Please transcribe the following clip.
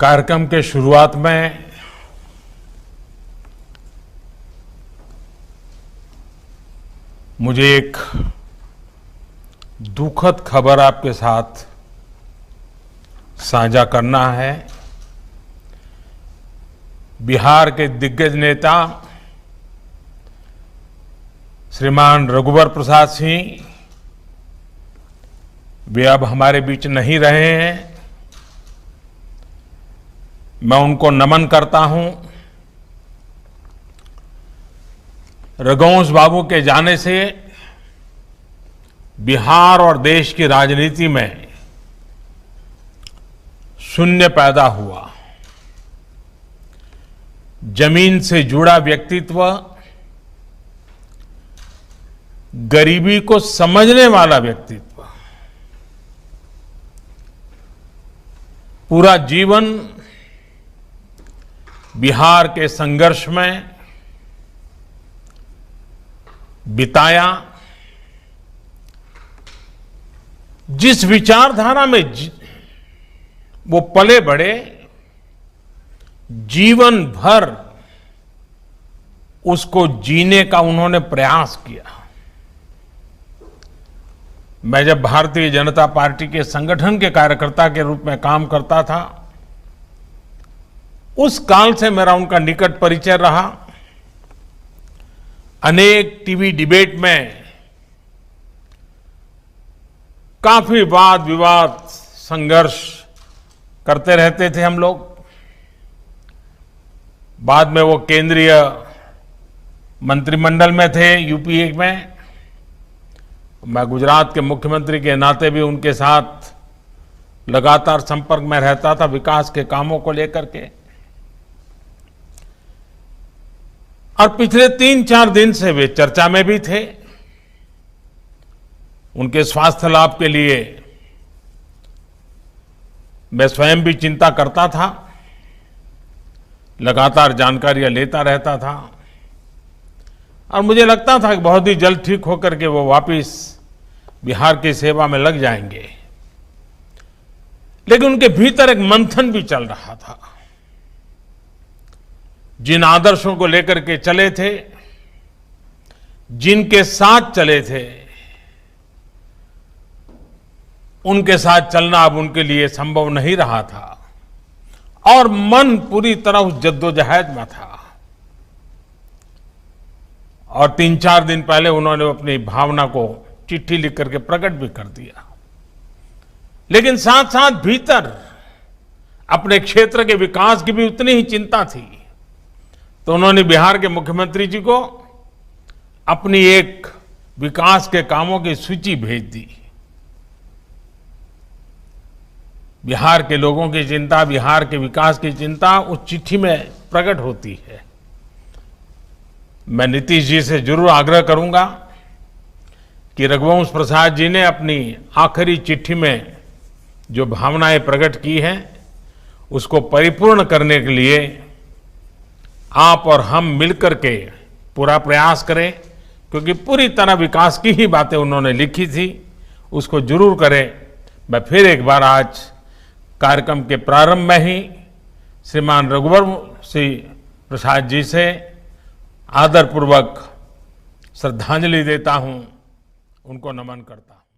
कार्यक्रम के शुरुआत में मुझे एक दुखद खबर आपके साथ साझा करना है। बिहार के दिग्गज नेता श्रीमान रघुवर प्रसाद सिंह वे अब हमारे बीच नहीं रहे हैं। मैं उनको नमन करता हूं। रघुवंश बाबू के जाने से बिहार और देश की राजनीति में शून्य पैदा हुआ। जमीन से जुड़ा व्यक्तित्व, गरीबी को समझने वाला व्यक्तित्व, पूरा जीवन बिहार के संघर्ष में बिताया। जिस विचारधारा में वो पले बढ़े, जीवन भर उसको जीने का उन्होंने प्रयास किया। मैं जब भारतीय जनता पार्टी के संगठन के कार्यकर्ता के रूप में काम करता था, उस काल से मेरा उनका निकट परिचय रहा। अनेक टीवी डिबेट में काफी वाद विवाद संघर्ष करते रहते थे हम लोग। बाद में वो केंद्रीय मंत्रिमंडल में थे यूपीए में। मैं गुजरात के मुख्यमंत्री के नाते भी उनके साथ लगातार संपर्क में रहता था विकास के कामों को लेकर के। और पिछले 3-4 दिन से वे चर्चा में भी थे। उनके स्वास्थ्य लाभ के लिए मैं स्वयं भी चिंता करता था, लगातार जानकारियां लेता रहता था और मुझे लगता था कि बहुत ही जल्द ठीक होकर के वो वापस बिहार की सेवा में लग जाएंगे। लेकिन उनके भीतर एक मंथन भी चल रहा था। जिन आदर्शों को लेकर के चले थे, जिनके साथ चले थे, उनके साथ चलना अब उनके लिए संभव नहीं रहा था और मन पूरी तरह उस जद्दोजहद में था। और 3-4 दिन पहले उन्होंने अपनी भावना को चिट्ठी लिख करके प्रकट भी कर दिया। लेकिन साथ साथ भीतर अपने क्षेत्र के विकास की भी उतनी ही चिंता थी। तो उन्होंने बिहार के मुख्यमंत्री जी को अपनी एक विकास के कामों की सूची भेज दी। बिहार के लोगों की चिंता, बिहार के विकास की चिंता उस चिट्ठी में प्रकट होती है। मैं नीतीश जी से जरूर आग्रह करूंगा कि रघुवंश प्रसाद जी ने अपनी आखिरी चिट्ठी में जो भावनाएं प्रकट की हैं, उसको परिपूर्ण करने के लिए आप और हम मिलकर के पूरा प्रयास करें। क्योंकि पूरी तरह विकास की ही बातें उन्होंने लिखी थी, उसको जरूर करें। मैं फिर एक बार आज कार्यक्रम के प्रारंभ में ही श्रीमान रघुवर सिंह प्रसाद जी से आदरपूर्वक श्रद्धांजलि देता हूं, उनको नमन करता हूं।